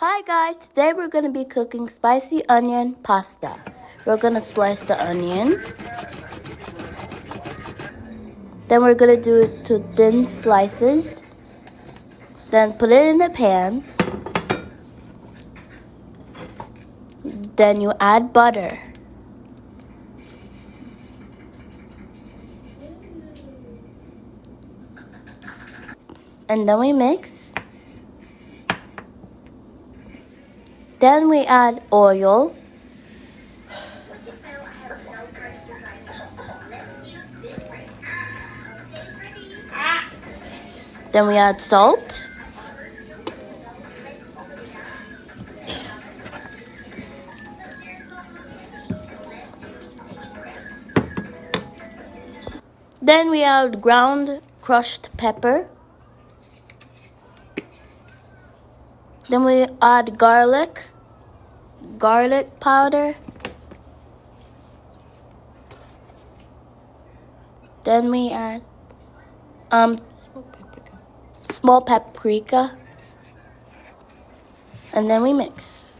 Hi guys, today we're going to be cooking spicy onion pasta. We're going to slice the onion. Then we're going to do it to thin slices. Then put it in a pan. Then you add butter. And then we mix. Then we add oil. Then we add salt. Then we add ground crushed pepper. Then we add garlic powder. Then we add small paprika. And then we mix.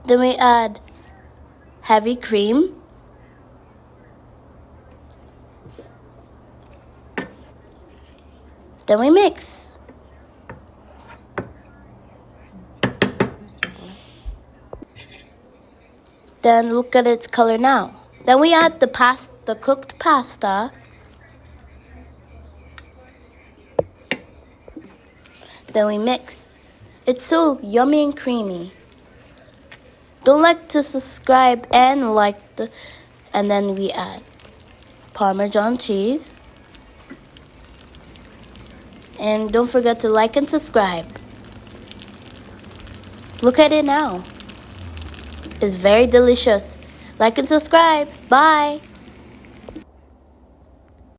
Then we add heavy cream. Then we mix. Then look at its color now. Then we add the cooked pasta. Then we mix. It's so yummy and creamy. Don't forget to subscribe and and then we add Parmesan cheese. And don't forget to like and subscribe. Look at it now. It's very delicious. Like and subscribe. Bye.